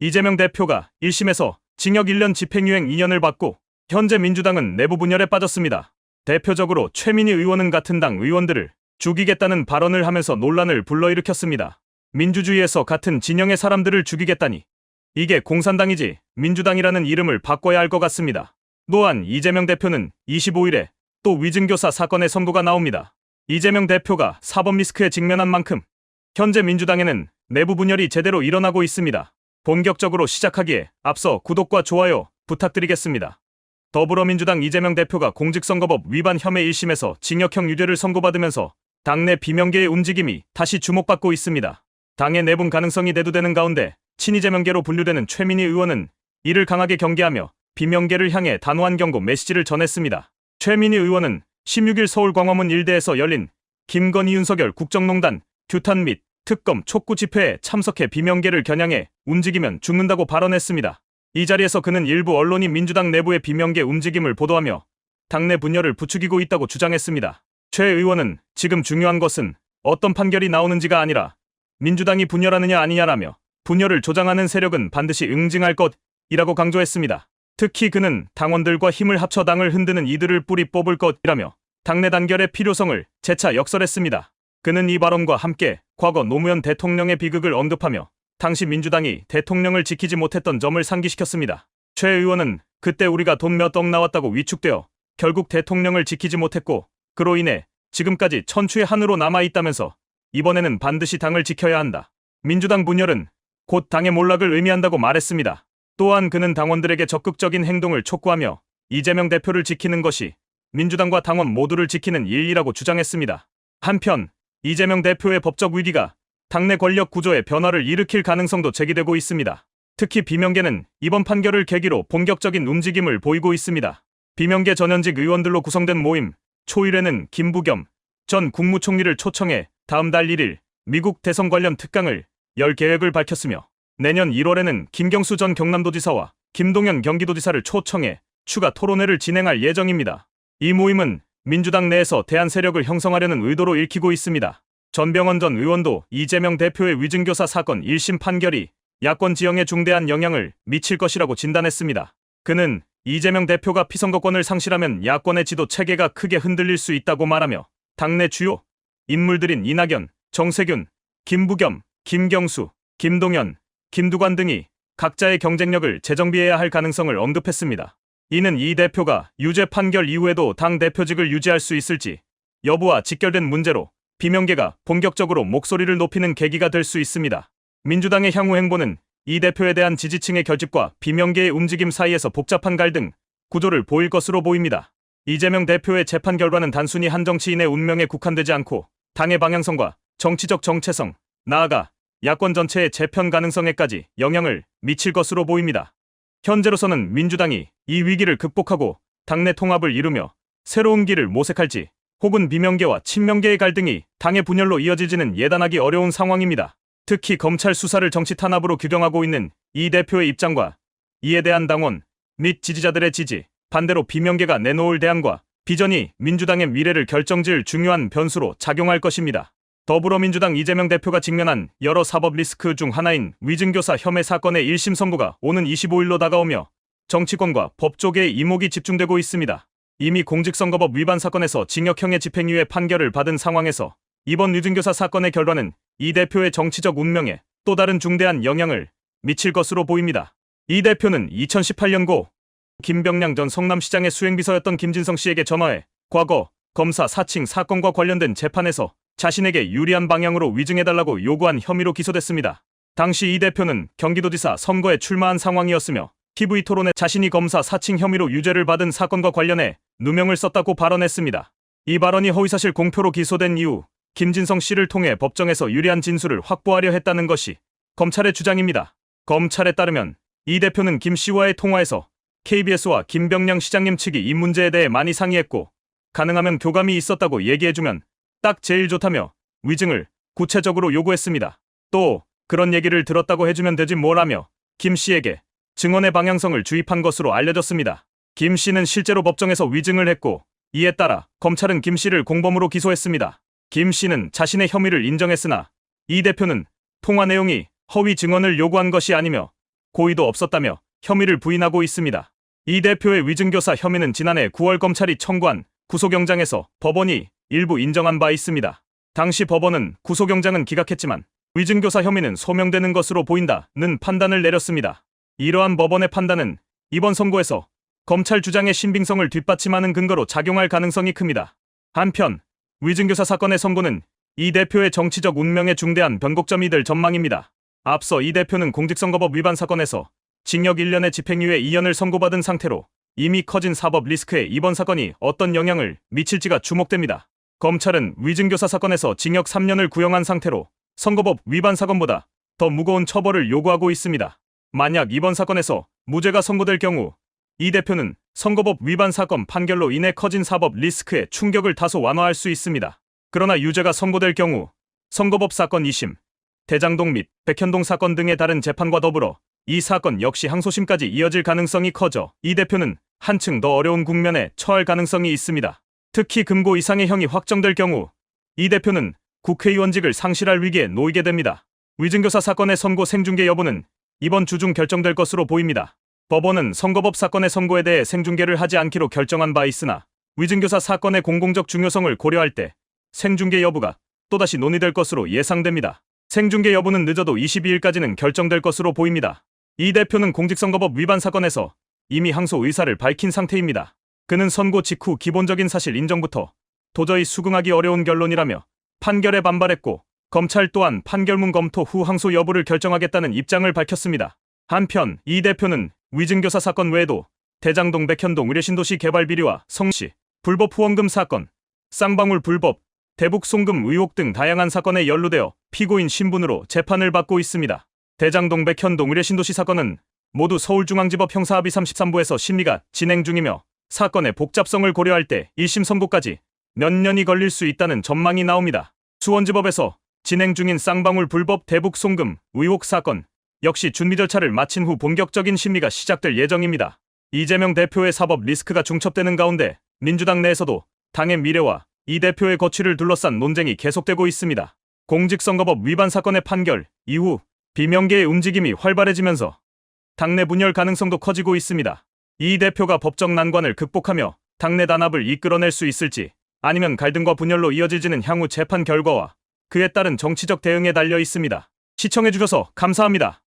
이재명 대표가 1심에서 징역 1년 집행유예 2년을 받고 현재 민주당은 내부 분열에 빠졌습니다. 대표적으로 최민희 의원은 같은 당 의원들을 죽이겠다는 발언을 하면서 논란을 불러일으켰습니다. 민주주의에서 같은 진영의 사람들을 죽이겠다니 이게 공산당이지 민주당이라는 이름을 바꿔야 할 것 같습니다. 또한 이재명 대표는 25일에 또 위증교사 사건의 선고가 나옵니다. 이재명 대표가 사법 리스크에 직면한 만큼 현재 민주당에는 내부 분열이 제대로 일어나고 있습니다. 본격적으로 시작하기에 앞서 구독과 좋아요 부탁드리겠습니다. 더불어민주당 이재명 대표가 공직선거법 위반 혐의 1심에서 징역형 유죄를 선고받으면서 당내 비명계의 움직임이 다시 주목받고 있습니다. 당의 내분 가능성이 대두되는 가운데 친이재명계로 분류되는 최민희 의원은 이를 강하게 경계하며 비명계를 향해 단호한 경고 메시지를 전했습니다. 최민희 의원은 16일 서울 광화문 일대에서 열린 김건희 윤석열 국정농단 규탄 및 특검 촉구 집회에 참석해 비명계를 겨냥해 움직이면 죽는다고 발언했습니다. 이 자리에서 그는 일부 언론이 민주당 내부의 비명계 움직임을 보도하며 당내 분열을 부추기고 있다고 주장했습니다. 최 의원은 지금 중요한 것은 어떤 판결이 나오는지가 아니라 민주당이 분열하느냐 아니냐라며 분열을 조장하는 세력은 반드시 응징할 것이라고 강조했습니다. 특히 그는 당원들과 힘을 합쳐 당을 흔드는 이들을 뿌리 뽑을 것이라며 당내 단결의 필요성을 재차 역설했습니다. 그는 이 발언과 함께 과거 노무현 대통령의 비극을 언급하며 당시 민주당이 대통령을 지키지 못했던 점을 상기시켰습니다. 최 의원은 그때 우리가 돈 몇 억 나왔다고 위축되어 결국 대통령을 지키지 못했고 그로 인해 지금까지 천추의 한으로 남아있다면서 이번에는 반드시 당을 지켜야 한다. 민주당 분열은 곧 당의 몰락을 의미한다고 말했습니다. 또한 그는 당원들에게 적극적인 행동을 촉구하며 이재명 대표를 지키는 것이 민주당과 당원 모두를 지키는 일이라고 주장했습니다. 한편 이재명 대표의 법적 위기가 당내 권력 구조의 변화를 일으킬 가능성도 제기되고 있습니다. 특히 비명계는 이번 판결을 계기로 본격적인 움직임을 보이고 있습니다. 비명계 전현직 의원들로 구성된 모임 초일에는 김부겸 전 국무총리를 초청해 다음 달 1일 미국 대선 관련 특강을 열 계획을 밝혔으며 내년 1월에는 김경수 전 경남도지사와 김동연 경기도지사를 초청해 추가 토론회를 진행할 예정입니다. 이 모임은 민주당 내에서 대안 세력을 형성하려는 의도로 읽히고 있습니다. 전병헌 전 의원도 이재명 대표의 위증교사 사건 1심 판결이 야권 지형에 중대한 영향을 미칠 것이라고 진단했습니다. 그는 이재명 대표가 피선거권을 상실하면 야권의 지도 체계가 크게 흔들릴 수 있다고 말하며 당내 주요 인물들인 이낙연, 정세균, 김부겸, 김경수, 김동연, 김두관 등이 각자의 경쟁력을 재정비해야 할 가능성을 언급했습니다. 이는 이 대표가 유죄 판결 이후에도 당 대표직을 유지할 수 있을지 여부와 직결된 문제로 비명계가 본격적으로 목소리를 높이는 계기가 될 수 있습니다. 민주당의 향후 행보는 이 대표에 대한 지지층의 결집과 비명계의 움직임 사이에서 복잡한 갈등, 구조를 보일 것으로 보입니다. 이재명 대표의 재판 결과는 단순히 한 정치인의 운명에 국한되지 않고 당의 방향성과 정치적 정체성, 나아가 야권 전체의 재편 가능성에까지 영향을 미칠 것으로 보입니다. 현재로서는 민주당이 이 위기를 극복하고 당내 통합을 이루며 새로운 길을 모색할지 혹은 비명계와 친명계의 갈등이 당의 분열로 이어질지는 예단하기 어려운 상황입니다. 특히 검찰 수사를 정치 탄압으로 규정하고 있는 이 대표의 입장과 이에 대한 당원 및 지지자들의 지지, 반대로 비명계가 내놓을 대안과 비전이 민주당의 미래를 결정질 중요한 변수로 작용할 것입니다. 더불어민주당 이재명 대표가 직면한 여러 사법 리스크 중 하나인 위증교사 혐의 사건의 1심 선고가 오는 25일로 다가오며 정치권과 법조계의 이목이 집중되고 있습니다. 이미 공직선거법 위반 사건에서 징역형의 집행유예 판결을 받은 상황에서 이번 위증교사 사건의 결과는 이 대표의 정치적 운명에 또 다른 중대한 영향을 미칠 것으로 보입니다. 이 대표는 2018년 고 김병량 전 성남시장의 수행비서였던 김진성 씨에게 전화해 과거 검사 사칭 사건과 관련된 재판에서 자신에게 유리한 방향으로 위증해달라고 요구한 혐의로 기소됐습니다. 당시 이 대표는 경기도지사 선거에 출마한 상황이었으며 TV토론에 자신이 검사 사칭 혐의로 유죄를 받은 사건과 관련해 누명을 썼다고 발언했습니다. 이 발언이 허위사실 공표로 기소된 이후 김진성 씨를 통해 법정에서 유리한 진술을 확보하려 했다는 것이 검찰의 주장입니다. 검찰에 따르면 이 대표는 김 씨와의 통화에서 KBS와 김병량 시장님 측이 이 문제에 대해 많이 상의했고 가능하면 교감이 있었다고 얘기해주면 딱 제일 좋다며 위증을 구체적으로 요구했습니다. 또 그런 얘기를 들었다고 해주면 되지 뭐라며 김 씨에게 증언의 방향성을 주입한 것으로 알려졌습니다. 김 씨는 실제로 법정에서 위증을 했고 이에 따라 검찰은 김 씨를 공범으로 기소했습니다. 김 씨는 자신의 혐의를 인정했으나 이 대표는 통화 내용이 허위 증언을 요구한 것이 아니며 고의도 없었다며 혐의를 부인하고 있습니다. 이 대표의 위증교사 혐의는 지난해 9월 검찰이 청구한 구속영장에서 법원이 일부 인정한 바 있습니다. 당시 법원은 구속영장은 기각했지만 위증교사 혐의는 소명되는 것으로 보인다는 판단을 내렸습니다. 이러한 법원의 판단은 이번 선고에서 검찰 주장의 신빙성을 뒷받침하는 근거로 작용할 가능성이 큽니다. 한편 위증교사 사건의 선고는 이 대표의 정치적 운명에 중대한 변곡점이 될 전망입니다. 앞서 이 대표는 공직선거법 위반 사건에서 징역 1년의 집행유예 2년을 선고받은 상태로 이미 커진 사법 리스크에 이번 사건이 어떤 영향을 미칠지가 주목됩니다. 검찰은 위증교사 사건에서 징역 3년을 구형한 상태로 선거법 위반 사건보다 더 무거운 처벌을 요구하고 있습니다. 만약 이번 사건에서 무죄가 선고될 경우 이 대표는 선거법 위반 사건 판결로 인해 커진 사법 리스크에 충격을 다소 완화할 수 있습니다. 그러나 유죄가 선고될 경우 선거법 사건 2심, 대장동 및 백현동 사건 등의 다른 재판과 더불어 이 사건 역시 항소심까지 이어질 가능성이 커져 이 대표는 한층 더 어려운 국면에 처할 가능성이 있습니다. 특히 금고 이상의 형이 확정될 경우 이 대표는 국회의원직을 상실할 위기에 놓이게 됩니다. 위증교사 사건의 선고 생중계 여부는 이번 주 중 결정될 것으로 보입니다. 법원은 선거법 사건의 선고에 대해 생중계를 하지 않기로 결정한 바 있으나 위증교사 사건의 공공적 중요성을 고려할 때 생중계 여부가 또다시 논의될 것으로 예상됩니다. 생중계 여부는 늦어도 22일까지는 결정될 것으로 보입니다. 이 대표는 공직선거법 위반 사건에서 이미 항소 의사를 밝힌 상태입니다. 그는 선고 직후 기본적인 사실 인정부터 도저히 수긍하기 어려운 결론이라며 판결에 반발했고 검찰 또한 판결문 검토 후 항소 여부를 결정하겠다는 입장을 밝혔습니다. 한편 이 대표는 위증교사 사건 외에도 대장동 백현동 의료신도시 개발 비리와 성씨 불법 후원금 사건, 쌍방울 불법 대북 송금 의혹 등 다양한 사건에 연루되어 피고인 신분으로 재판을 받고 있습니다. 대장동 백현동 의료신도시 사건은 모두 서울중앙지법 형사합의 33부에서 심리가 진행 중이며 사건의 복잡성을 고려할 때 1심 선고까지 몇 년이 걸릴 수 있다는 전망이 나옵니다. 수원지법에서 진행 중인 쌍방울 불법 대북 송금 의혹 사건 역시 준비 절차를 마친 후 본격적인 심리가 시작될 예정입니다. 이재명 대표의 사법 리스크가 중첩되는 가운데 민주당 내에서도 당의 미래와 이 대표의 거취를 둘러싼 논쟁이 계속되고 있습니다. 공직선거법 위반 사건의 판결 이후 비명계의 움직임이 활발해지면서 당내 분열 가능성도 커지고 있습니다. 이 대표가 법적 난관을 극복하며 당내 단합을 이끌어낼 수 있을지 아니면 갈등과 분열로 이어질지는 향후 재판 결과와 그에 따른 정치적 대응에 달려 있습니다. 시청해주셔서 감사합니다.